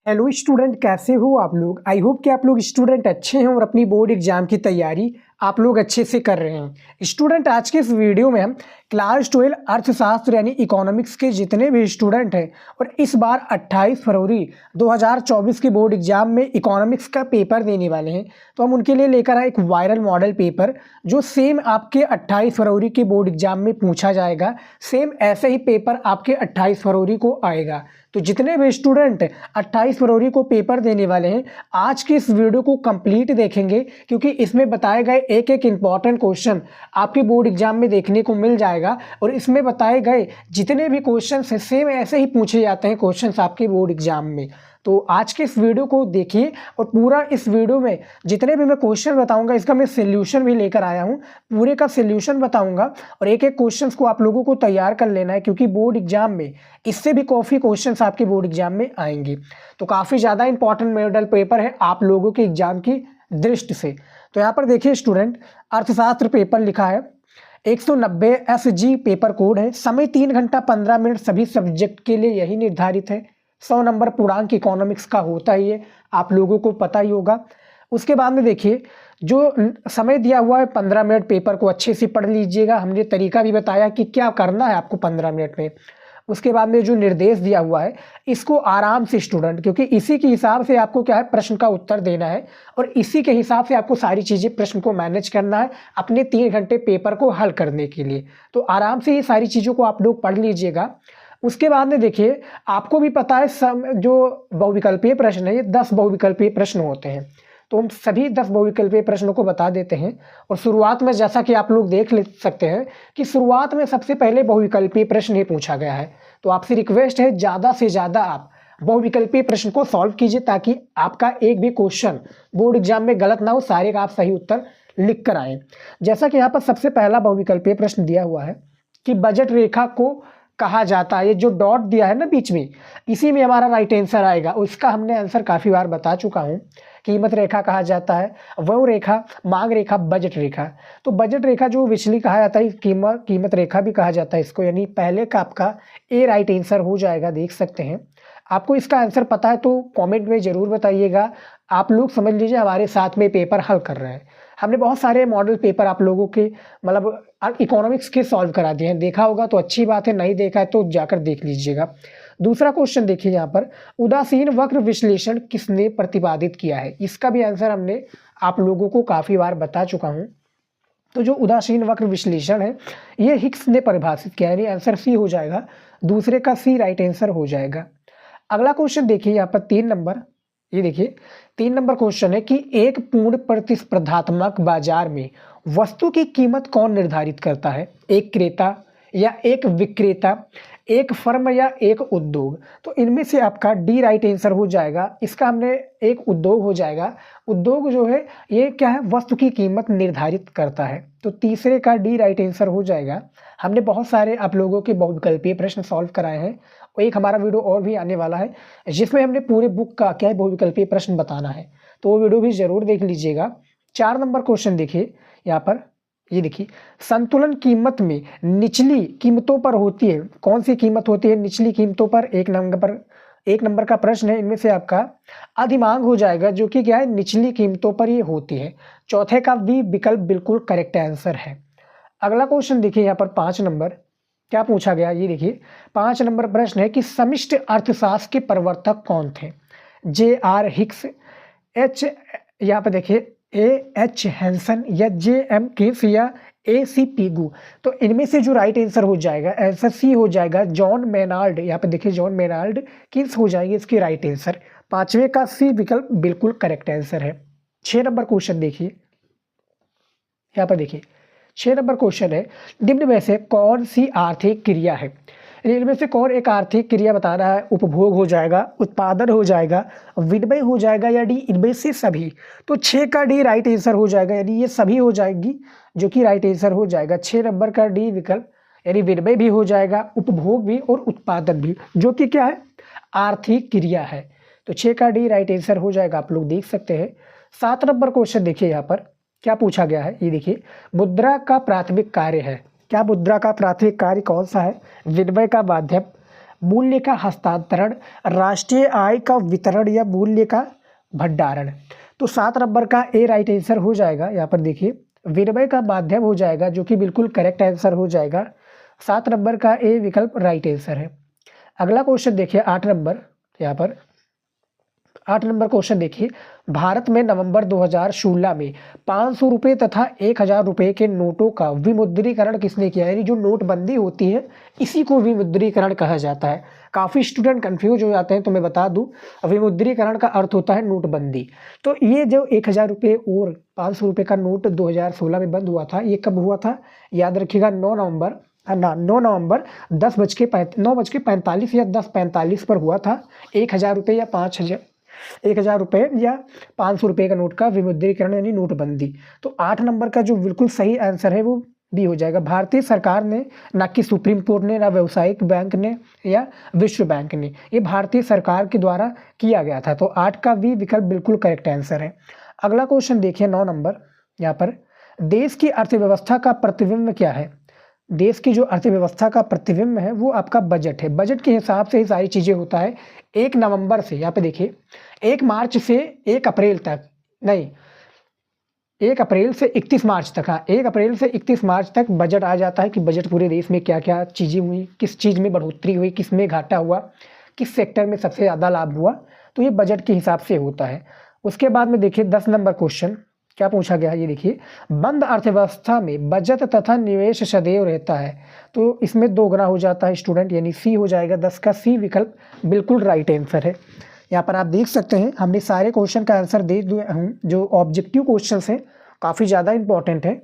Hello student, कैसे हो आप लोग। आई होप कि आप लोग स्टूडेंट अच्छे हैं और अपनी बोर्ड एग्जाम की तैयारी आप लोग अच्छे से कर रहे हैं। स्टूडेंट, आज के इस वीडियो में हम क्लास 12 अर्थशास्त्र यानी इकोनॉमिक्स के जितने भी स्टूडेंट हैं और इस बार 28 फरवरी 2024 के बोर्ड एग्जाम में इकोनॉमिक्स का पेपर देने वाले हैं, तो हम उनके लिए लेकर आए एक वायरल मॉडल पेपर जो सेम आपके 28 फरवरी के बोर्ड एग्जाम में पूछा जाएगा। सेम ऐसे ही पेपर आपके 28 फरवरी को आएगा। तो जितने भी स्टूडेंट 28 फरवरी को पेपर देने वाले हैं, आज की इस वीडियो को कंप्लीट देखेंगे, क्योंकि इसमें बताए गए एक एक इंपॉर्टेंट क्वेश्चन आपके बोर्ड एग्जाम में देखने को मिल जाएगा। और इसमें बताए गए जितने भी क्वेश्चन हैं सेम ऐसे ही पूछे जाते हैं क्वेश्चन आपके बोर्ड एग्जाम में। तो आज के इस वीडियो को देखिए और पूरा इस वीडियो में जितने भी मैं क्वेश्चन बताऊंगा इसका मैं सोल्यूशन भी लेकर आया हूं, पूरे का सोल्यूशन बताऊंगा और एक एक क्वेश्चंस को आप लोगों को तैयार कर लेना है, क्योंकि बोर्ड एग्जाम में इससे भी काफ़ी क्वेश्चंस आपके बोर्ड एग्जाम में आएंगे। तो काफ़ी ज़्यादा इंपॉर्टेंट मॉडल पेपर है आप लोगों के एग्जाम की दृष्टि से। तो यहाँ पर देखिए स्टूडेंट, अर्थशास्त्र पेपर लिखा है, 190 SG पेपर कोड है, समय 3 घंटा 15 मिनट सभी सब्जेक्ट के लिए यही निर्धारित है। 100 नंबर पूर्णांक इकोनॉमिक्स का होता ही है, आप लोगों को पता ही होगा। उसके बाद में देखिए जो समय दिया हुआ है 15 मिनट, पेपर को अच्छे से पढ़ लीजिएगा। हमने तरीका भी बताया कि क्या करना है आपको 15 मिनट में। उसके बाद में जो निर्देश दिया हुआ है इसको आराम से स्टूडेंट, क्योंकि इसी के हिसाब से आपको क्या है प्रश्न का उत्तर देना है और इसी के हिसाब से आपको सारी चीज़ें प्रश्न को मैनेज करना है अपने 3 घंटे पेपर को हल करने के लिए। तो आराम से ये सारी चीज़ों को आप लोग पढ़ लीजिएगा। उसके बाद में देखिए आपको भी पता है जो बहुविकल्पीय प्रश्न है ये 10 बहुविकल्पीय प्रश्न होते हैं। तो हम सभी 10 बहुविकल्पीय प्रश्नों को बता देते हैं। और शुरुआत में जैसा कि आप लोग देख ले सकते हैं कि शुरुआत में सबसे पहले बहुविकल्पीय प्रश्न ही पूछा गया है। तो आपसे रिक्वेस्ट है ज़्यादा से ज़्यादा आप बहुविकल्पीय प्रश्न को सॉल्व कीजिए, ताकि आपका एक भी क्वेश्चन बोर्ड एग्जाम में गलत ना हो, सारे का आप सही उत्तर लिख कर आए। जैसा कि यहाँ पर सबसे पहला बहुविकल्पीय प्रश्न दिया हुआ है कि बजट रेखा को कहा जाता है। ये जो डॉट दिया है ना बीच में, इसी में हमारा राइट आंसर आएगा। उसका हमने आंसर काफ़ी बार बता चुका हूँ। कीमत रेखा कहा जाता है, व्यय रेखा, मांग रेखा, बजट रेखा। तो बजट रेखा जो विचली कहा जाता है, कीमत रेखा भी कहा जाता है इसको, यानी पहले का आपका ए राइट आंसर हो जाएगा। देख सकते हैं, आपको इसका आंसर पता है तो कमेंट में ज़रूर बताइएगा। आप लोग समझ लीजिए हमारे साथ में पेपर हल कर रहे हैं। हमने बहुत सारे मॉडल पेपर आप लोगों के मतलब इकोनॉमिक्स के सॉल्व करा दिए हैं। देखा होगा तो अच्छी बात है, नहीं देखा है तो जाकर देख लीजिएगा। दूसरा क्वेश्चन देखिए यहाँ पर, उदासीन वक्र विश्लेषण किसने प्रतिपादित किया है। इसका भी आंसर हमने आप लोगों को काफ़ी बार बता चुका हूँ। तो जो उदासीन वक्र विश्लेषण है ये हिग्स ने परिभाषित किया, यानी आंसर सी हो जाएगा। दूसरे का सी राइट आंसर हो जाएगा। अगला क्वेश्चन देखिए यहाँ पर 3 नंबर, ये देखिए 3 नंबर क्वेश्चन है कि एक पूर्ण प्रतिस्पर्धात्मक बाजार में वस्तु की कीमत कौन निर्धारित करता है, एक क्रेता या एक विक्रेता, एक फर्म या एक उद्योग। तो इनमें से आपका डी राइट आंसर हो जाएगा। इसका हमने एक उद्योग हो जाएगा। उद्योग जो है ये क्या है, वस्तु की कीमत निर्धारित करता है। तो तीसरे का डी राइट आंसर हो जाएगा। हमने बहुत सारे आप लोगों के बहुविकल्पीय प्रश्न सॉल्व कराए हैं और एक हमारा वीडियो और भी आने वाला है जिसमें हमने पूरे बुक का क्या है बहुविकल्पीय प्रश्न बताना है, तो वो वीडियो भी जरूर देख लीजिएगा। 4 नंबर क्वेश्चन देखिए यहाँ पर, ये देखिए संतुलन कीमत में निचली कीमतों पर होती है। कौन सी कीमत होती है निचली कीमतों पर, एक नंबर का प्रश्न है। इनमें से आपका अधिमांग हो जाएगा, जो कि क्या है निचली कीमतों पर ये होती है। चौथे का भी विकल्प बिल्कुल करेक्ट आंसर है। अगला क्वेश्चन देखिए यहाँ पर 5 नंबर, क्या पूछा गया, ये देखिए 5 नंबर प्रश्न है कि समष्टि अर्थशास्त्र के प्रवर्तक कौन थे। J.R. हिक्स, एच यहाँ पर देखिए A.H. हैंसन या J.M. किन्स या A.C. पीगू। तो इनमें से जो राइट आंसर हो जाएगा आंसर सी हो जाएगा, जॉन मेनाल्ड। यहाँ पे देखिए जॉन मेनाल्ड किन्स हो जाएंगे इसकी राइट आंसर। 5वें का सी विकल्प बिल्कुल करेक्ट आंसर है। 6 नंबर क्वेश्चन देखिए, यहाँ पर देखिए 6 नंबर क्वेश्चन है, निम्न में से कौन सी आर्थिक क्रिया है। इनमें से कौन एक आर्थिक क्रिया बताना है। उपभोग हो जाएगा, उत्पादन हो जाएगा, विनिमय हो जाएगा, या डी इनमें से सभी। तो 6 का डी राइट आंसर हो जाएगा, यानी ये सभी हो जाएगी, जो कि राइट आंसर हो जाएगा। 6 नंबर का डी विकल्प, यानी विनिमय भी हो जाएगा, उपभोग भी और उत्पादन भी, जो कि क्या है आर्थिक क्रिया है। तो 6 का डी राइट आंसर हो जाएगा, आप लोग देख सकते हैं। 7 नंबर क्वेश्चन देखिए यहाँ पर क्या पूछा गया है, ये देखिए मुद्रा का प्राथमिक कार्य है। क्या मुद्रा का प्राथमिक कार्य कौन सा है। विनिमय का माध्यम, मूल्य का हस्तांतरण, राष्ट्रीय आय का वितरण या मूल्य का भंडारण। तो 7 नंबर का ए राइट आंसर हो जाएगा। यहाँ पर देखिए विनिमय का माध्यम हो जाएगा, जो कि बिल्कुल करेक्ट आंसर हो जाएगा। 7 नंबर का ए विकल्प राइट आंसर है। अगला क्वेश्चन देखिए 8 नंबर। यहाँ पर 8 नंबर क्वेश्चन देखिए, भारत में नवंबर 2016 में 500 रुपये तथा 1000 रुपये के नोटों का विमुद्रीकरण किसने किया? यानी जो नोटबंदी होती है इसी को विमुद्रीकरण कहा जाता है। काफ़ी स्टूडेंट कंफ्यूज हो जाते हैं, तो मैं बता दूं विमुद्रीकरण का अर्थ होता है नोटबंदी। तो ये जो 1000 रुपये और 500 रुपये का नोट 2016 में बंद हुआ था, ये कब हुआ था? याद रखिएगा 9 नवंबर 9 बज के 45 या 10:45 पर हुआ था। 1000 रुपये या 1000 रुपये या 500 रुपये का नोट का विमुद्रीकरण यानी नोटबंदी। तो 8 नंबर का जो बिल्कुल सही आंसर है वो बी हो जाएगा। भारतीय सरकार ने, ना कि सुप्रीम कोर्ट ने, ना व्यावसायिक बैंक ने या विश्व बैंक ने, ये भारतीय सरकार के द्वारा किया गया था। तो 8 का बी विकल्प बिल्कुल करेक्ट आंसर है। अगला क्वेश्चन देखिए 9 नंबर। यहाँ पर देश की अर्थव्यवस्था का प्रतिबिंब क्या है? देश की जो अर्थव्यवस्था का प्रतिबिंब है वो आपका बजट है। बजट के हिसाब से ही सारी चीज़ें होता है। 1 नवंबर से, यहाँ पे देखिए 1 मार्च से 1 अप्रैल तक, नहीं 1 अप्रैल से 31 मार्च तक, हाँ 1 अप्रैल से 31 मार्च तक बजट आ जाता है कि बजट पूरे देश में क्या क्या चीज़ें हुई, किस चीज़ में बढ़ोतरी हुई, किस में घाटा हुआ, किस सेक्टर में सबसे ज़्यादा लाभ हुआ। तो ये बजट के हिसाब से होता है। उसके बाद में देखिए 10 नंबर क्वेश्चन क्या पूछा गया है, ये देखिए, बंद अर्थव्यवस्था में बचत तथा निवेश सदैव रहता है। तो इसमें दोगुना हो जाता है स्टूडेंट, यानी सी हो जाएगा। 10 का सी विकल्प बिल्कुल राइट आंसर है। यहाँ पर आप देख सकते हैं हमने सारे क्वेश्चन का आंसर दे दिए हूँ। जो ऑब्जेक्टिव क्वेश्चन हैं काफ़ी ज़्यादा इंपॉर्टेंट है।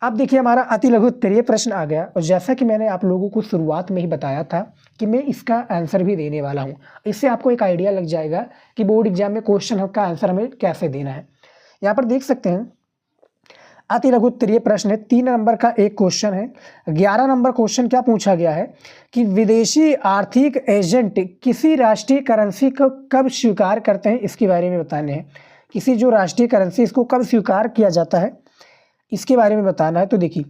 अब देखिए हमारा अति लघु उत्तरीय प्रश्न आ गया, और जैसा कि मैंने आप लोगों को शुरुआत में ही बताया था कि मैं इसका आंसर भी देने वाला हूँ। इससे आपको एक आइडिया लग जाएगा कि बोर्ड एग्जाम में क्वेश्चन का आंसर हमें कैसे देना है। यहाँ पर देख सकते हैं अति लघु उत्तरीय प्रश्न है। 3 नंबर का एक क्वेश्चन है। 11 नंबर क्वेश्चन क्या पूछा गया है कि विदेशी आर्थिक एजेंट किसी राष्ट्रीय करेंसी को कब स्वीकार करते हैं, इसके बारे में बताने हैं। किसी जो राष्ट्रीय करेंसी इसको कब स्वीकार किया जाता है इसके बारे में बताना है। तो देखिए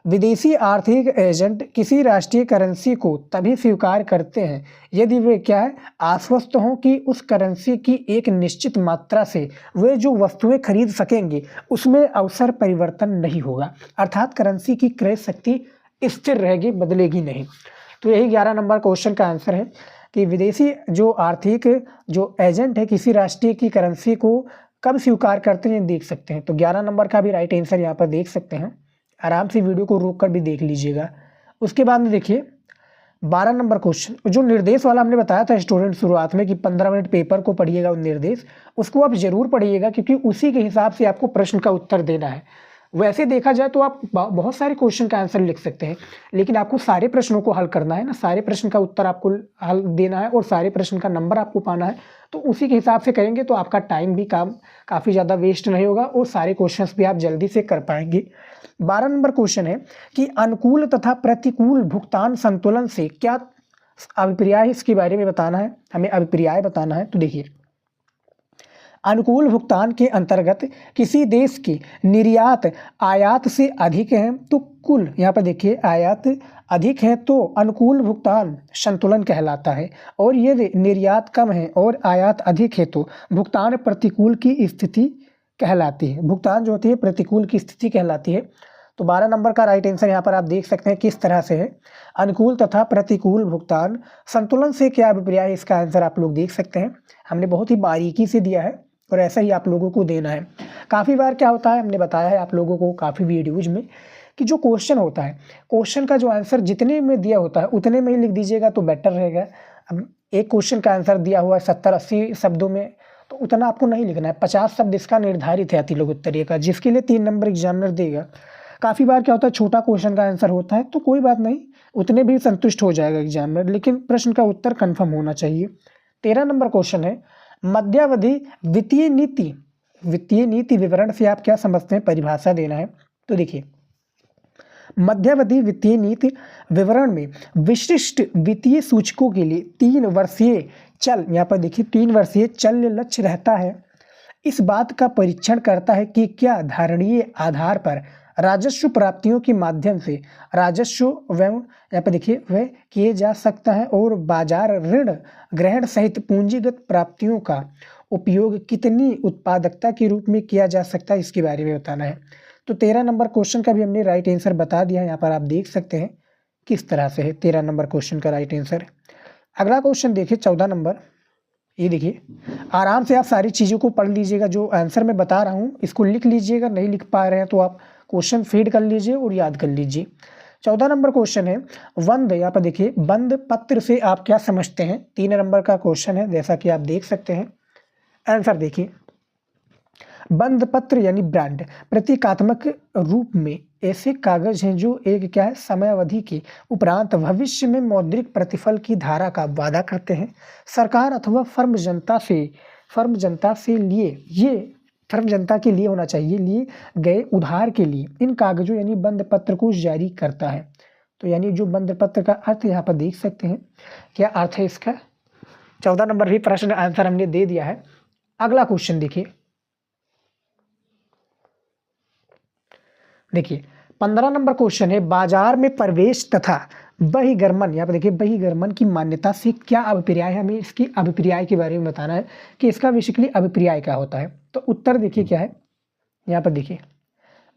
विदेशी आर्थिक एजेंट किसी राष्ट्रीय करेंसी को तभी स्वीकार करते हैं यदि वे क्या है, आश्वस्त हों कि उस करेंसी की एक निश्चित मात्रा से वे जो वस्तुएं खरीद सकेंगे उसमें अवसर परिवर्तन नहीं होगा, अर्थात करेंसी की क्रय शक्ति स्थिर रहेगी, बदलेगी नहीं। तो यही 11 नंबर क्वेश्चन का आंसर है कि विदेशी जो आर्थिक जो एजेंट है किसी राष्ट्रीय की करेंसी को कब स्वीकार करते हैं देख सकते हैं। तो 11 नंबर का भी राइट आंसर यहाँ पर देख सकते हैं। आराम से वीडियो को रोक कर भी देख लीजिएगा। उसके बाद में देखिए 12 नंबर क्वेश्चन, जो निर्देश वाला हमने बताया था स्टूडेंट शुरुआत में कि 15 मिनट पेपर को पढ़िएगा, निर्देश उसको आप जरूर पढ़िएगा, क्योंकि उसी के हिसाब से आपको प्रश्न का उत्तर देना है। वैसे देखा जाए तो आप बहुत सारे क्वेश्चन का आंसर लिख सकते हैं, लेकिन आपको सारे प्रश्नों को हल करना है ना, सारे प्रश्न का उत्तर आपको हल देना है और सारे प्रश्न का नंबर आपको पाना है। तो उसी के हिसाब से करेंगे तो आपका टाइम भी काफ़ी ज़्यादा वेस्ट नहीं होगा और सारे क्वेश्चंस भी आप जल्दी से कर पाएंगे। 12 नंबर क्वेश्चन है कि अनुकूल तथा प्रतिकूल भुगतान संतुलन से क्या अभिप्राय है, इसके बारे में बताना है, हमें अभिप्राय बताना है। तो देखिए अनुकूल भुगतान के अंतर्गत किसी देश की निर्यात आयात से अधिक है तो कुल, यहाँ पर देखिए आयात अधिक है तो अनुकूल भुगतान संतुलन कहलाता है, और यदि निर्यात कम है और आयात अधिक है तो भुगतान प्रतिकूल की स्थिति कहलाती है। भुगतान जो होती है प्रतिकूल की स्थिति कहलाती है। तो 12 नंबर का राइट आंसर यहाँ पर आप देख सकते हैं किस तरह से है, अनुकूल तथा प्रतिकूल भुगतान संतुलन से क्या अभिप्राय है, इसका आंसर आप लोग देख सकते हैं। हमने बहुत ही बारीकी से दिया है और ऐसा ही आप लोगों को देना है। काफ़ी बार क्या होता है, हमने बताया है आप लोगों को काफ़ी वीडियोज में कि जो क्वेश्चन होता है, क्वेश्चन का जो आंसर जितने में दिया होता है उतने में ही लिख दीजिएगा तो बेटर रहेगा। अब एक क्वेश्चन का आंसर दिया हुआ है 70-80 शब्दों में, तो उतना आपको नहीं लिखना है। 50 शब्द इसका निर्धारित है अति लघु उत्तरीय का, जिसके लिए 3 नंबर एग्जामिनर देगा। काफ़ी बार क्या होता है छोटा क्वेश्चन का आंसर होता है, तो कोई बात नहीं, उतने भी संतुष्ट हो जाएगा एग्जामिनर, लेकिन प्रश्न का उत्तर कन्फर्म होना चाहिए। 13 नंबर क्वेश्चन है मध्यावधि वित्तीय नीति। वित्तीय नीति विवरण से आप क्या समझते हैं, परिभाषा देना है। तो देखिए मध्यावधि वित्तीय नीति विवरण में विशिष्ट वित्तीय सूचकों के लिए 3 वर्षीय चल, यहाँ पर देखिए 3 वर्षीय चल लक्ष्य रहता है। इस बात का परीक्षण करता है कि क्या धारणीय आधार पर राजस्व प्राप्तियों के माध्यम से राजस्व व्यय यहाँ पर देखिए व्यय किए जा सकता है और बाजार ऋण ग्रहण सहित पूंजीगत प्राप्तियों का उपयोग कितनी उत्पादकता के रूप में किया जा सकता है इसके बारे में बताना है। तो 13 नंबर क्वेश्चन का भी हमने राइट आंसर बता दिया है, यहाँ पर आप देख सकते हैं किस तरह से है 13 नंबर क्वेश्चन का राइट आंसर। अगला क्वेश्चन देखिए 14 नंबर, ये देखिए आराम से आप सारी चीज़ों को पढ़ लीजिएगा, जो आंसर मैं बता रहा हूँ इसको लिख लीजिएगा, नहीं लिख पा रहे हैं तो आप क्वेश्चन फीड कर लीजिए और याद कर लीजिए। 14 नंबर क्वेश्चन है बंद, यहाँ पर देखिए बंद पत्र से आप क्या समझते हैं, 3 नंबर का क्वेश्चन है जैसा कि आप देख सकते हैं। आंसर देखिए, बंद पत्र यानी ब्रांड प्रतीकात्मक रूप में ऐसे कागज हैं जो एक क्या है समयावधि के उपरांत भविष्य में मौद्रिक प्रतिफल की धारा का वादा करते हैं। सरकार अथवा फर्म जनता के लिए होना चाहिए लिए गए उधार के लिए इन कागजों यानी बंद पत्र को जारी करता है। तो यानी जो बंद पत्र का अर्थ यहाँ पर देख सकते हैं, क्या अर्थ है इसका। 14 नंबर भी प्रश्न आंसर हमने दे दिया है। अगला क्वेश्चन देखिए 15 नंबर क्वेश्चन है बाजार में प्रवेश तथा बहिर्गमन, यहाँ पर देखिए बहिर्गमन की मान्यता से क्या अभिप्राय है, हमें इसकी अभिप्राय के बारे में बताना है कि इसका बेसिकली अभिप्राय क्या होता है। तो उत्तर देखिए क्या है, यहाँ पर देखिए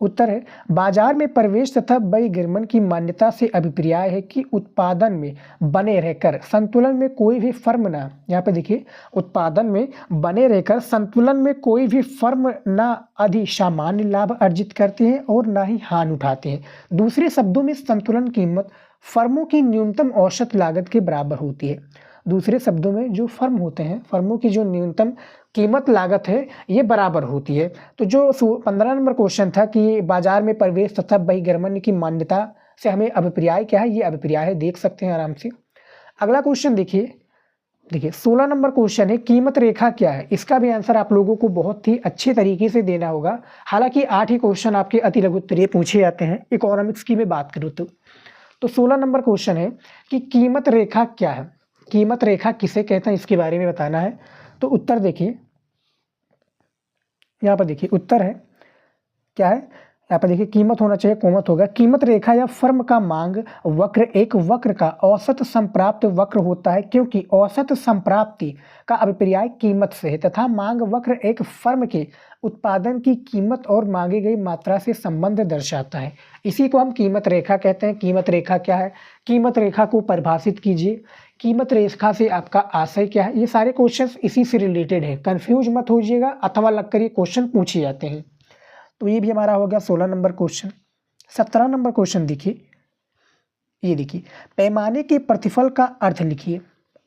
उत्तर है बाजार में प्रवेश तथा बहिर्गमन की मान्यता से अभिप्राय है कि उत्पादन में बने रहकर संतुलन में कोई भी फर्म ना, यहाँ पे देखिए उत्पादन में बने रहकर संतुलन में कोई भी फर्म ना अधिक सामान्य लाभ अर्जित करते हैं और ना ही हानि उठाते हैं। दूसरे शब्दों में संतुलन कीमत फर्मों की न्यूनतम औसत लागत के बराबर होती है। दूसरे शब्दों में जो फर्म होते हैं फर्मों की जो न्यूनतम कीमत लागत है ये बराबर होती है। तो जो 15 नंबर क्वेश्चन था कि बाजार में प्रवेश तथा बहिर्गमन की मान्यता से हमें अभिप्राय क्या है, ये अभिप्राय है, देख सकते हैं आराम से। अगला क्वेश्चन देखिए 16 नंबर क्वेश्चन है कीमत रेखा क्या है। इसका भी आंसर आप लोगों को बहुत ही अच्छे तरीके से देना होगा। हालांकि 8 ही क्वेश्चन आपके अति लघु उत्तरीय पूछे जाते हैं इकोनॉमिक्स की मैं बात करूँ तो 16 नंबर क्वेश्चन है कि कीमत रेखा क्या है, कीमत रेखा किसे कहते हैं इसके बारे में बताना है। तो उत्तर देखिए, यहाँ पर देखिए उत्तर है क्या है, यहाँ पर देखिए कीमत होना चाहिए कोमत होगा। कीमत रेखा या फर्म का मांग वक्र एक वक्र का औसत संप्राप्त वक्र होता है क्योंकि औसत संप्राप्ति का अभिप्राय कीमत से है तथा मांग वक्र एक फर्म के उत्पादन की कीमत और मांगी गई मात्रा से संबंध दर्शाता है। इसी को हम कीमत रेखा कहते हैं। कीमत रेखा क्या है, कीमत रेखा को परिभाषित कीजिए, कीमत रेखा से आपका आशय क्या है। ये सारे क्वेश्चंस इसी से रिलेटेड है, कंफ्यूज मत होइएगा अथवा लगकर ये क्वेश्चन पूछे जाते हैं। तो ये भी हमारा हो गया 16 नंबर क्वेश्चन। 17 नंबर क्वेश्चन देखिए, ये देखिए पैमाने के प्रतिफल का अर्थ लिखिए।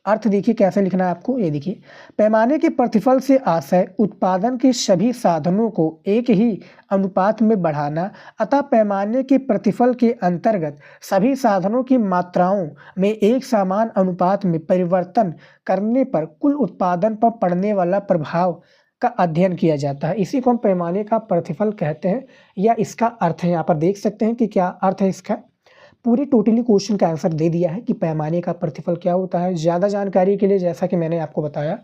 अर्थ देखिए कैसे लिखना है आपको, ये देखिए पैमाने के प्रतिफल से आशय उत्पादन के सभी साधनों को एक ही अनुपात में बढ़ाना अतः पैमाने के प्रतिफल के अंतर्गत सभी साधनों की मात्राओं में एक समान अनुपात में परिवर्तन करने पर कुल उत्पादन पर पड़ने वाला प्रभाव का अध्ययन किया जाता है। इसी को हम पैमाने का प्रतिफल कहते हैं या इसका अर्थ है। यहाँ पर देख सकते हैं कि क्या अर्थ है इसका। पूरे टोटली क्वेश्चन का आंसर दे दिया है कि पैमाने का प्रतिफल क्या होता है। ज़्यादा जानकारी के लिए जैसा कि मैंने आपको बताया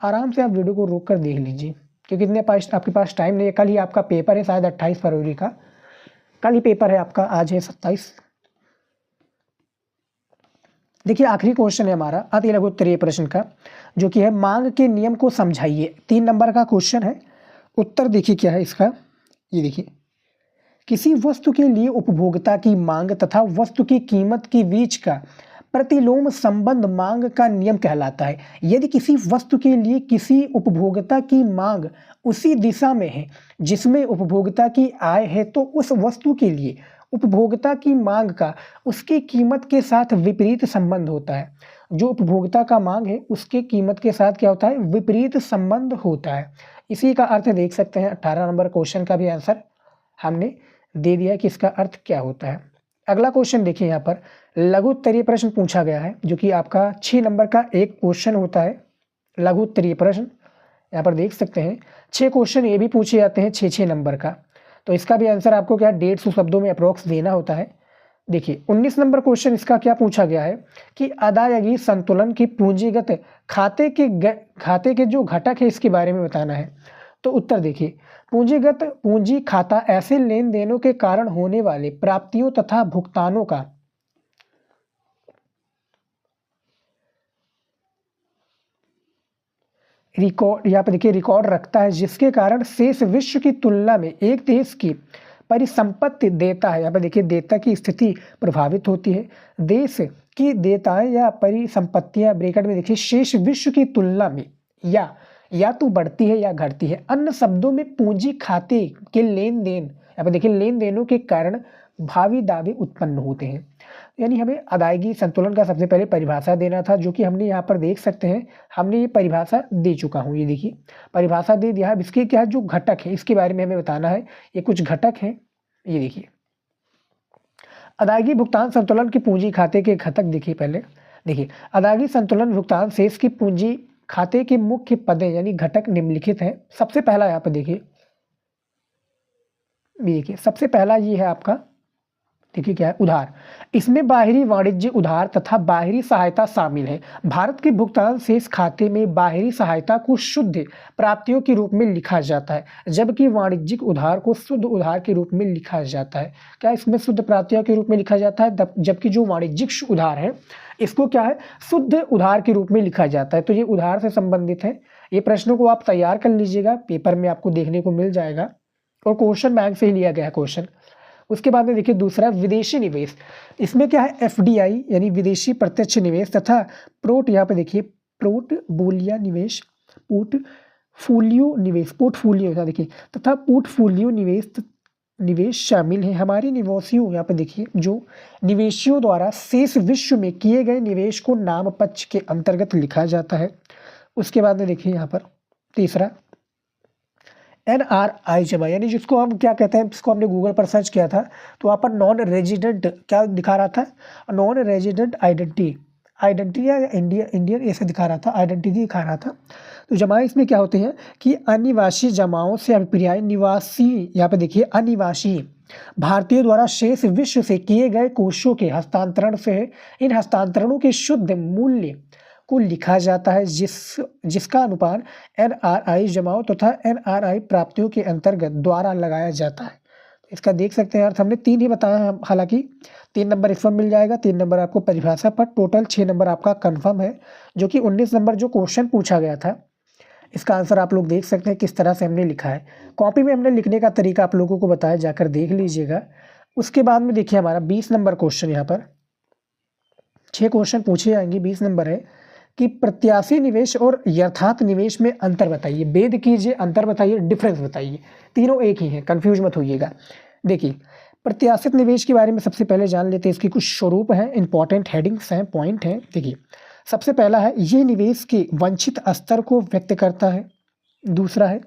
आराम से आप वीडियो को रोक कर देख लीजिए क्योंकि इतने आपके पास टाइम नहीं है। कल ही आपका पेपर है शायद 28 फरवरी का, कल ही पेपर है आपका, आज है 27। देखिए आखिरी क्वेश्चन है हमारा अति लघु उत्तरीय प्रश्न का जो कि है मांग के नियम को समझाइए। 3 नंबर का क्वेश्चन है। उत्तर देखिए क्या है इसका, ये देखिए किसी वस्तु के लिए उपभोक्ता की मांग तथा वस्तु की कीमत के बीच का प्रतिलोम संबंध मांग का नियम कहलाता है। यदि किसी वस्तु के लिए किसी उपभोक्ता की मांग उसी दिशा में है जिसमें उपभोक्ता की आय है तो उस वस्तु के लिए उपभोक्ता की मांग का उसकी कीमत के साथ विपरीत संबंध होता है। जो उपभोक्ता का मांग है उसके कीमत के साथ क्या होता है, विपरीत संबंध होता है। इसी का अर्थ देख सकते हैं। 18 नंबर क्वेश्चन का भी आंसर हमने दे दिया है कि इसका अर्थ क्या होता है। अगला क्वेश्चन देखिए, यहाँ पर लघु उत्तरीय प्रश्न पूछा गया है जो कि आपका 6 नंबर का एक क्वेश्चन होता है लघु उत्तरीय प्रश्न। यहाँ पर देख सकते हैं 6 क्वेश्चन ये भी पूछे जाते हैं 6 नंबर का। तो इसका भी आंसर आपको क्या 150 शब्दों में अप्रोक्स देना होता है। देखिए 19 नंबर क्वेश्चन इसका क्या पूछा गया है कि अदायगी संतुलन की पूंजीगत खाते के जो घटक है इसके बारे में बताना है। तो उत्तर देखिए, पूंजीगत पूंजी खाता ऐसे लेन देनों के कारण होने वाले प्राप्तियों तथा भुगतानों का रिकॉर्ड, यहाँ पे देखिए रिकॉर्ड रखता है, जिसके कारण शेष विश्व की तुलना में एक देश की परिसंपत्ति देता है, यहाँ पे देखिए देता की स्थिति प्रभावित होती है। देश की देयताएं या परिसंपत्तियां ब्रैकेट में देखिए शेष विश्व की तुलना में या तो बढ़ती है या घटती है। अन्य शब्दों में पूंजी खाते के लेन देन, यहाँ पे देखिए लेन देनों के कारण भावी दावे उत्पन्न होते हैं। यानी हमें अदायगी संतुलन का सबसे पहले परिभाषा देना था, जो कि हमने यहाँ पर देख सकते हैं, हमने ये परिभाषा दे चुका हूँ। ये देखिए परिभाषा दे दिया है। इसके क्या है, जो घटक है इसके बारे में हमें बताना है। ये कुछ घटक हैं, ये देखिए अदायगी भुगतान संतुलन की पूंजी खाते के घटक। देखिए पहले देखिए अदायगी संतुलन भुगतान शेष की पूंजी खाते के मुख्य पदे यानी घटक निम्नलिखित हैं। सबसे पहला यहाँ पर देखिए सबसे पहला ये है आपका, देखिए क्या है, उधार। इसमें बाहरी वाणिज्य उधार तथा बाहरी सहायता शामिल है। भारत के भुगतान शेष खाते में बाहरी सहायता को शुद्ध प्राप्तियों के रूप में लिखा जाता है, जबकि वाणिज्यिक उधार को शुद्ध उधार के रूप में लिखा जाता है। क्या इसमें शुद्ध प्राप्तियों के रूप में लिखा जाता है, जबकि जो वाणिज्यिक उधार है इसको क्या है, शुद्ध उधार के रूप में लिखा जाता है। तो ये उधार से संबंधित है। ये प्रश्नों को आप तैयार कर लीजिएगा, पेपर में आपको देखने को मिल जाएगा और क्वेश्चन बैंक से ही लिया गया है क्वेश्चन। उसके बाद में देखिए दूसरा विदेशी निवेश। इसमें क्या है, एफडीआई यानी विदेशी प्रत्यक्ष निवेश तथा यहाँ पे देखिए पोर्टफोलियो निवेश देखिए तथा पोर्टफोलियो निवेश शामिल है। हमारे निवेशियों, यहाँ पे देखिए जो निवेशियों द्वारा शेष विश्व में किए गए निवेश को नाम पक्ष के अंतर्गत लिखा जाता है। उसके बाद में देखिए यहाँ पर तीसरा NRI जमा, यानी जिसको हम क्या कहते हैं, जिसको हमने गूगल पर सर्च किया था तो वहाँ पर नॉन रेजिडेंट क्या दिखा रहा था, नॉन रेजिडेंट आइडेंटिटी या इंडियन ऐसे दिखा रहा था, आइडेंटिटी दिखा रहा था। तो जमाएं इसमें क्या होते हैं कि अनिवासी जमाओं से अभिप्राय निवासी, यहाँ पे देखिए अनिवासी भारतीय द्वारा शेष विश्व से किए गए कोषों के हस्तांतरण से है। इन हस्तांतरणों के शुद्ध मूल्य को लिखा जाता है, जिसका अनुपात NRI जमाओं तथा NRI प्राप्तियों के अंतर्गत द्वारा लगाया जाता है। इसका देख सकते हैं अर्थ हमने 3 ही बताया है, हालांकि 3 नंबर इसमें मिल जाएगा, 3 नंबर आपको परिभाषा पर, टोटल 6 नंबर आपका कंफर्म है, जो कि 19 नंबर जो क्वेश्चन पूछा गया था इसका आंसर आप लोग देख सकते हैं किस तरह से हमने लिखा है। कॉपी में हमने लिखने का तरीका आप लोगों को बताया, जाकर देख लीजिएगा। उसके बाद में देखिए हमारा 20 नंबर क्वेश्चन, यहाँ पर 6 क्वेश्चन पूछे जाएंगे, 20 नंबर है कि प्रत्याशी निवेश और यथार्थ निवेश में अंतर बताइए। भेद कीजिए, अंतर बताइए, डिफरेंस बताइए। तीनों एक ही हैं, कंफ्यूज मत होइएगा। देखिए प्रत्याशित निवेश के बारे में सबसे पहले जान लेते हैं। इसके कुछ स्वरूप हैं, इंपॉर्टेंट हेडिंग्स हैं, पॉइंट हैं। देखिए सबसे पहला है, ये निवेश के वांछित स्तर को व्यक्त करता है। दूसरा है,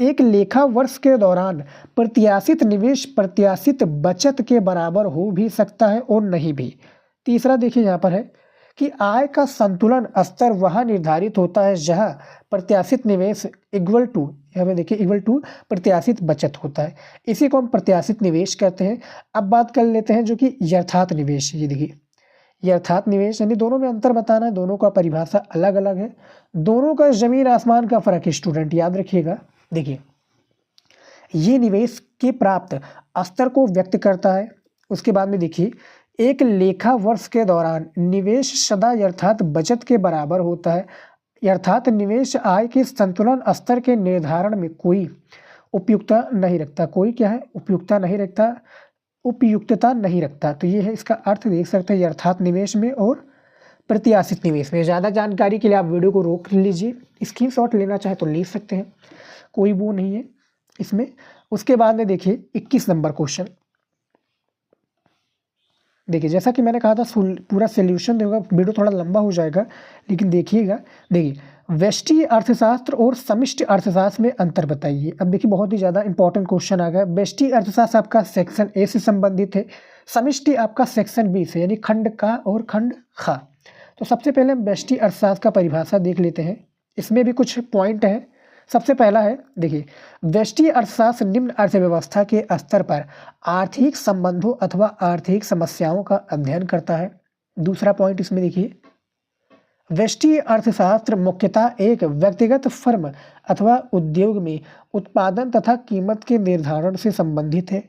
एक लेखा वर्ष के दौरान प्रत्याशित निवेश प्रत्याशित बचत के बराबर हो भी सकता है और नहीं भी। तीसरा देखिए यहाँ पर है कि आय का संतुलन स्तर वहाँ निर्धारित होता है जहाँ प्रत्याशित निवेश इक्वल टू, हमें देखिए इक्वल टू प्रत्याशित बचत होता है। इसी को हम प्रत्याशित निवेश कहते हैं। अब बात कर लेते हैं जो कि यथार्थ निवेश। ये देखिए यथार्थ निवेश यानी दोनों में अंतर बताना है, दोनों का परिभाषा अलग अलग है, दोनों का जमीन आसमान का फर्क है स्टूडेंट, याद रखिएगा। देखिए ये निवेश के प्राप्त स्तर को व्यक्त करता है। उसके बाद में देखिए एक लेखा वर्ष के दौरान निवेश सदा यथार्थ बचत के बराबर होता है। यथार्थ निवेश आय के संतुलन स्तर के निर्धारण में कोई उपयुक्तता नहीं रखता, कोई क्या है, उपयुक्तता नहीं रखता। तो ये है इसका अर्थ, देख सकते हैं यथार्थ निवेश में और प्रत्याशित निवेश में। ज़्यादा जानकारी के लिए आप वीडियो को रोक लीजिए, स्क्रीनशॉट लेना चाहे तो ले सकते हैं, कोई वो नहीं है इसमें। उसके बाद में देखिए 21 नंबर क्वेश्चन। देखिए जैसा कि मैंने कहा था पूरा सोल्यूशन देगा, वीडियो थोड़ा लंबा हो जाएगा लेकिन देखिएगा। देखिए व्यष्टि अर्थशास्त्र और समष्टि अर्थशास्त्र में अंतर बताइए। अब देखिए बहुत ही ज़्यादा इंपॉर्टेंट क्वेश्चन आ गया। व्यष्टि अर्थशास्त्र आपका सेक्शन ए से संबंधित है, समष्टि आपका सेक्शन बी से, यानी खंड का और खंड खा। तो सबसे पहले हम व्यष्टि अर्थशास्त्र का परिभाषा देख लेते हैं, इसमें भी कुछ पॉइंट हैं। सबसे पहला है, देखिए व्यष्टि अर्थशास्त्र निम्न अर्थव्यवस्था के स्तर पर आर्थिक संबंधों अथवा आर्थिक समस्याओं का अध्ययन करता है। दूसरा पॉइंट इसमें देखिए व्यष्टि अर्थशास्त्र मुख्यतः एक व्यक्तिगत फर्म अथवा उद्योग में उत्पादन तथा कीमत के निर्धारण से संबंधित है।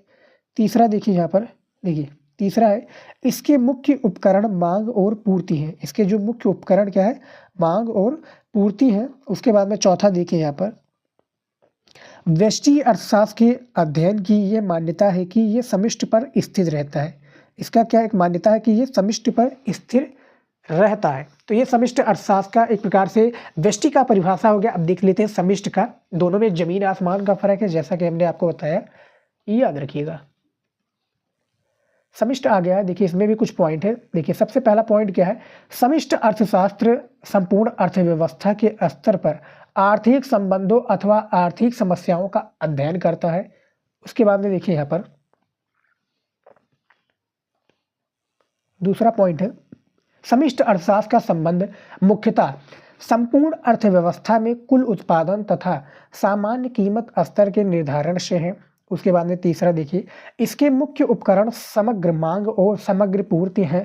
तीसरा देखिए यहाँ पर, देखिए तीसरा है, इसके मुख्य उपकरण मांग और पूर्ति है। इसके जो मुख्य उपकरण क्या है, मांग और पूर्ति है। उसके बाद में चौथा देखिए यहाँ पर, व्यष्टि अर्थशास्त्र के अध्ययन की ये मान्यता है कि ये समष्टि पर स्थित रहता है। इसका क्या एक मान्यता है कि ये समष्टि पर स्थिर रहता है। तो ये समष्टि अर्थशास्त्र का एक प्रकार से व्यष्टि का परिभाषा हो गया। अब देख लेते हैं समष्टि का। दोनों में जमीन आसमान का फर्क है, जैसा कि हमने आपको बताया, ये याद रखिएगा। समष्टि आ गया है, देखिए इसमें भी कुछ पॉइंट है। देखिए सबसे पहला पॉइंट क्या है, समष्टि अर्थशास्त्र संपूर्ण अर्थव्यवस्था के स्तर पर आर्थिक संबंधों अथवा आर्थिक समस्याओं का अध्ययन करता है। उसके बाद में देखिए यहाँ पर दूसरा पॉइंट है, समष्टि अर्थशास्त्र का संबंध मुख्यतः संपूर्ण अर्थव्यवस्था में कुल उत्पादन तथा सामान्य कीमत स्तर के निर्धारण से है। उसके बाद में तीसरा देखिए, इसके मुख्य उपकरण समग्र मांग और समग्र पूर्ति है।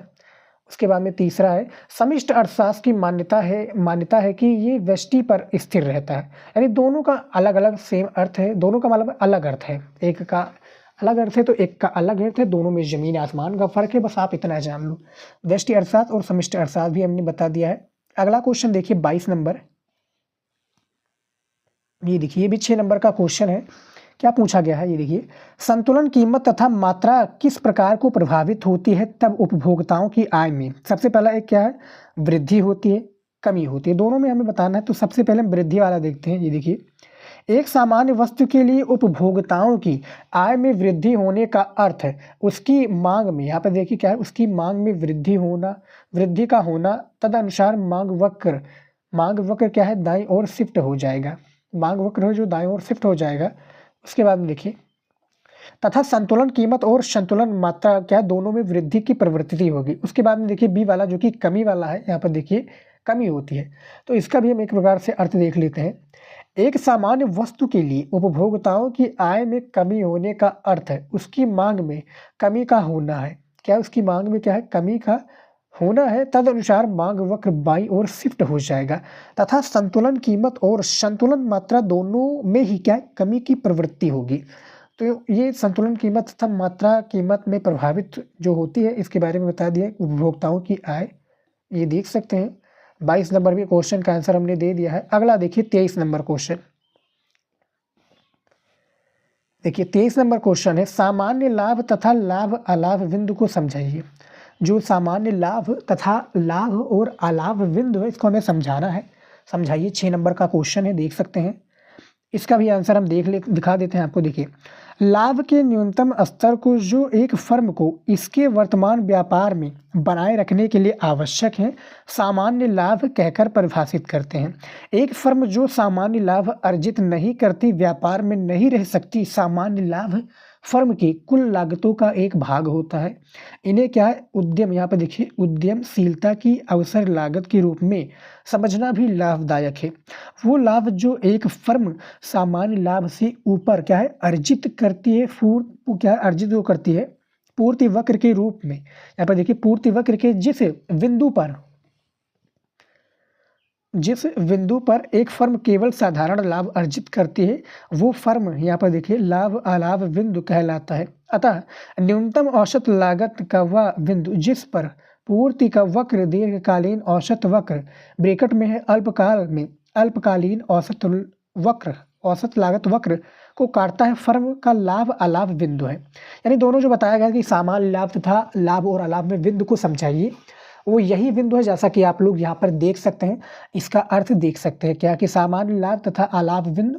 उसके बाद में तीसरा है, समष्टि अर्थशास्त्र की मान्यता है कि ये व्यष्टि पर स्थिर रहता है। यानी दोनों का अलग अलग सेम अर्थ है, दोनों का मतलब अलग अर्थ है। एक का अलग अर्थ है तो एक का अलग अर्थ है, दोनों में जमीन आसमान का फर्क है। बस आप इतना जान लो। व्यष्टि अर्थशास्त्र और समष्टि अर्थशास्त्र भी हमने बता दिया है। अगला क्वेश्चन देखिए 22 नंबर, ये देखिए ये भी 6 नंबर का क्वेश्चन है। क्या पूछा गया है, ये देखिए, संतुलन कीमत तथा मात्रा किस प्रकार को प्रभावित होती है तब उपभोक्ताओं की आय में सबसे पहला एक क्या है, वृद्धि होती है, कमी होती है। दोनों में हमें बताना है। तो सबसे पहले हम वृद्धि वाला देखते हैं। ये देखिए, एक सामान्य वस्तु के लिए उपभोक्ताओं की आय में वृद्धि होने का अर्थ है उसकी मांग में, यहाँ पर देखिए क्या है, उसकी मांग में वृद्धि का होना, तदनुसार मांग वक्र क्या है, दाईं ओर शिफ्ट हो जाएगा। मांग वक्र जो दाईं ओर शिफ्ट हो जाएगा। उसके बाद में देखिए, तथा संतुलन कीमत और संतुलन मात्रा क्या, दोनों में वृद्धि की प्रवृत्ति होगी। उसके बाद में देखिए बी वाला जो कि कमी वाला है, यहाँ पर देखिए कमी होती है। तो इसका भी हम एक प्रकार से अर्थ देख लेते हैं। एक सामान्य वस्तु के लिए उपभोक्ताओं की आय में कमी होने का अर्थ है उसकी मांग में कमी का होना है। क्या उसकी मांग में क्या है, कमी का होना है। तदनुसार मांग वक्र बाईं ओर शिफ्ट हो जाएगा तथा संतुलन कीमत और संतुलन मात्रा दोनों में ही क्या है, कमी की प्रवृत्ति होगी। तो ये संतुलन कीमत तथा मात्रा कीमत में प्रभावित जो होती है, इसके बारे में बता दिया। उपभोक्ताओं की आय, ये देख सकते हैं। 22 नंबर में क्वेश्चन का आंसर हमने दे दिया है। अगला देखिए 23 नंबर क्वेश्चन। देखिए 23 नंबर क्वेश्चन है, सामान्य लाभ तथा लाभ अलाभ बिंदु को समझाइए। जो सामान्य लाभ तथा लाभ और अलाभ बिंदु है, इसको हमें समझाना है। समझाइए, 6 नंबर का क्वेश्चन है, देख सकते हैं। इसका भी आंसर हम दिखा देते हैं आपको। देखिए, लाभ के न्यूनतम स्तर को जो एक फर्म को इसके वर्तमान व्यापार में बनाए रखने के लिए आवश्यक है, सामान्य लाभ कहकर परिभाषित करते हैं। एक फर्म जो सामान्य लाभ अर्जित नहीं करती व्यापार में नहीं रह सकती। सामान्य लाभ फर्म की कुल लागतों का एक भाग होता है। इन्हें क्या है, उद्यम, यहाँ पर देखिए उद्यमशीलता की अवसर लागत के रूप में समझना भी लाभदायक है। वो लाभ जो एक फर्म सामान्य लाभ से ऊपर क्या है, अर्जित करती है, क्या है, अर्जित वो करती है पूर्ति वक्र के रूप में। यहाँ पर देखिए पूर्ति वक्र के जिस बिंदु पर एक फर्म केवल साधारण लाभ अर्जित करती है, वो फर्म यहाँ पर देखिए लाभ अलाभ बिंदु कहलाता है। अतः न्यूनतम औसत लागत का वह बिंदु जिस पर पूर्ति का वक्र दीर्घकालीन औसत वक्र ब्रैकेट में है अल्पकालीन औसत लागत वक्र को काटता है, फर्म का लाभ अलाभ बिंदु है। यानी दोनों जो बताया गया कि सामान्य लाभ तथा लाभ और अलाभ में बिंदु को समझाइए, वो यही बिंदु है। जैसा कि आप लोग यहाँ पर देख सकते हैं, इसका अर्थ देख सकते हैं क्या कि सामान्य लाभ तथा अलाभ बिंदु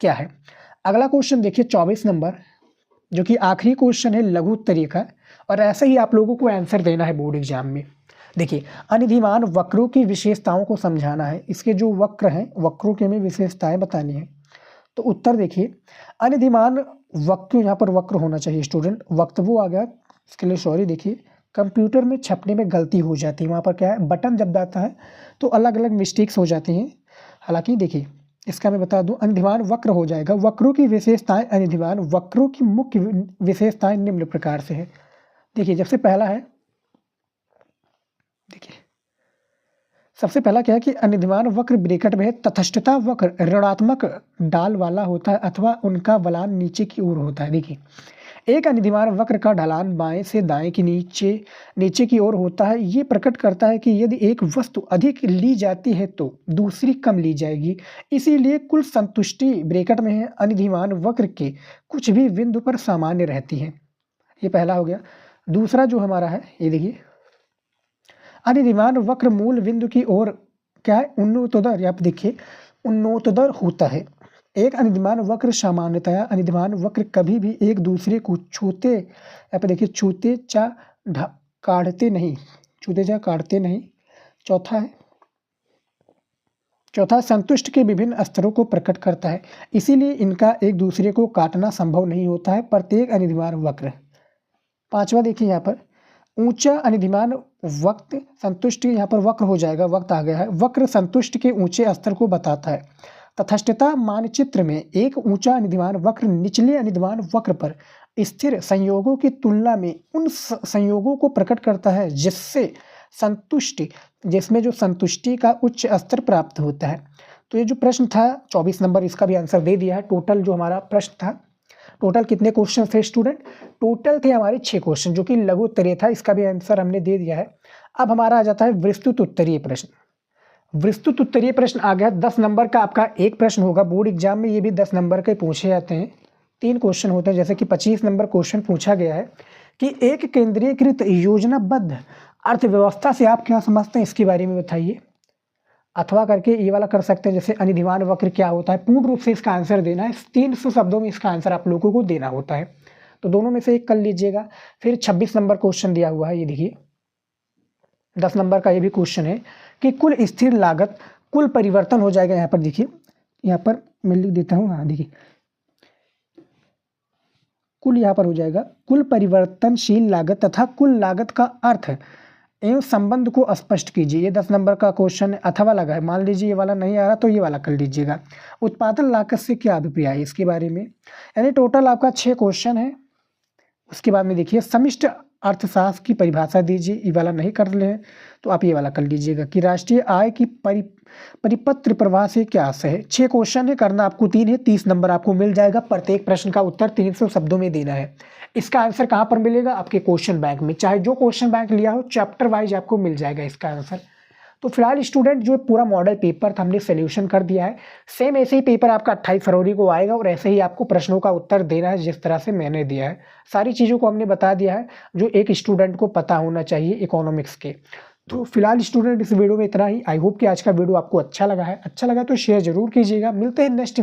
क्या है। अगला क्वेश्चन देखिए 24 नंबर, जो कि आखिरी क्वेश्चन है लघु उत्तरीय का, और ऐसे ही आप लोगों को आंसर देना है बोर्ड एग्जाम में। देखिए, अनिधिमान वक्रों की विशेषताओं को समझाना है। इसके जो वक्र हैं, वक्रों के हमें विशेषताएं बतानी है। तो उत्तर देखिए, अनिधिमान वक्र, यहाँ पर वक्र होना चाहिए स्टूडेंट, वक्त वो आ गया, इसके लिए सॉरी। देखिए कंप्यूटर में छपने में गलती हो जाती है, वहाँ पर क्या है, बटन जब आता है तो अलग अलग मिस्टेक्स हो जाती हैं। हालांकि देखिए इसका मैं बता दूं, अनिधिमान वक्र हो जाएगा। वक्रों की विशेषताएं, अनिधिमान वक्रों की मुख्य विशेषताएं निम्न प्रकार से है। देखिए सबसे पहला है, देखिए सबसे पहला क्या है कि अनिर्देमान वक्र ब्रैकेट में है, तटस्थता वक्र ऋणात्मक ढाल वाला होता है अथवा उनका ढलान नीचे की ओर होता है। देखिए, एक अनिर्देमान वक्र का ढलान बाएं से दाएं की नीचे की ओर होता है। ये प्रकट करता है कि यदि एक वस्तु अधिक ली जाती है तो दूसरी कम ली जाएगी। इसीलिए कुल संतुष्टि ब्रैकेट में है अनिर्देमान वक्र के कुछ भी बिंदु पर सामान्य रहती है। ये पहला हो गया। दूसरा जो हमारा है, ये देखिए, अनिर्देमान वक्र मूल बिंदु की ओर क्या है, उन्नतोदर, या देखिए उन्नतोदर होता है। एक अनिर्देमान वक्र सामान्यतया अनिर्देमान वक्र कभी भी एक दूसरे को छूते, यहाँ पे देखिए छूते चा काटते नहीं। चौथा संतुष्ट के विभिन्न स्तरों को प्रकट करता है, इसीलिए इनका एक दूसरे को काटना संभव नहीं होता है प्रत्येक अनिर्देमान वक्र। पांचवा देखिए, यहाँ पर ऊंचा अनिर्देमान वक्र संतुष्ट, यहाँ पर वक्र हो जाएगा, वक्त आ गया है। वक्र संतुष्ट के ऊंचे स्तर को बताता है। तटस्थता मानचित्र में एक ऊंचा अनिर्देमान वक्र निचले अनिर्देमान वक्र पर स्थिर संयोगों की तुलना में उन संयोगों को प्रकट करता है जिसमें जो संतुष्टि का उच्च स्तर प्राप्त होता है। तो ये जो प्रश्न था 24 नंबर, इसका भी आंसर दे दिया है। टोटल जो हमारा प्रश्न था, टोटल कितने क्वेश्चन थे स्टूडेंट? टोटल थे हमारे 6 क्वेश्चन, जो कि लघु उत्तरीय था। इसका भी आंसर हमने दे दिया है। अब हमारा आ जाता है विस्तृत उत्तरीय प्रश्न। विस्तृत उत्तरीय प्रश्न आ गया। 10 नंबर का आपका एक प्रश्न होगा बोर्ड एग्जाम में। ये भी 10 नंबर के पूछे जाते हैं। 3 क्वेश्चन होते हैं। जैसे कि 25 नंबर क्वेश्चन पूछा गया है कि एक केंद्रीकृत योजनाबद्ध अर्थव्यवस्था से आप क्या समझते हैं, इसके बारे में बताइए। अथवा करके ये वाला कर सकते हैं, जैसे अनिर्देमान वक्र क्या होता है, पूर्ण रूप से इसका आंसर देना है। 300 शब्दों में इसका आंसर आप लोगों को देना होता है। तो दोनों में से एक कर लीजिएगा। फिर 26 नंबर क्वेश्चन दिया हुआ है, ये देखिए 10 नंबर का ये भी क्वेश्चन है कि कुल स्थिर लागत कुल परिवर्तन हो जाएगा। यहाँ पर देखिए, यहाँ पर मैं लिख देता हूँ, हाँ देखिए, कुल यहाँ पर हो जाएगा कुल परिवर्तनशील लागत तथा कुल लागत का अर्थ एवं संबंध को स्पष्ट कीजिए। ये 10 नंबर का क्वेश्चन अथवा लगा है। मान लीजिए ये वाला नहीं आ रहा तो ये वाला कर लीजिएगा। उत्पादन लागत से क्या अभिप्राय है, इसके बारे में। यानी टोटल आपका 6 क्वेश्चन है। उसके बाद में देखिए समष्ट अर्थशास्त्र की परिभाषा दीजिए। ये वाला नहीं कर ले तो आप ये वाला कर लीजिएगा कि राष्ट्रीय आय की परिपत्र प्रवाह से क्या आशय है। 6 क्वेश्चन है, करना आपको 3 है। 30 नंबर आपको मिल जाएगा। प्रत्येक प्रश्न का उत्तर 300 शब्दों में देना है। इसका आंसर कहाँ पर मिलेगा? आपके क्वेश्चन बैंक में। चाहे जो क्वेश्चन बैंक लिया हो, चैप्टर वाइज आपको मिल जाएगा इसका आंसर। तो फिलहाल स्टूडेंट जो पूरा मॉडल पेपर था हमने सोल्यूशन कर दिया है। सेम ऐसे ही पेपर आपका 28 फरवरी को आएगा और ऐसे ही आपको प्रश्नों का उत्तर देना है जिस तरह से मैंने दिया है। सारी चीज़ों को हमने बता दिया है जो एक स्टूडेंट को पता होना चाहिए इकोनॉमिक्स के। तो फिलहाल स्टूडेंट इस वीडियो में इतना ही। आई होप कि आज का वीडियो आपको अच्छा लगा है। अच्छा लगा तो शेयर जरूर कीजिएगा। मिलते हैं नेक्स्ट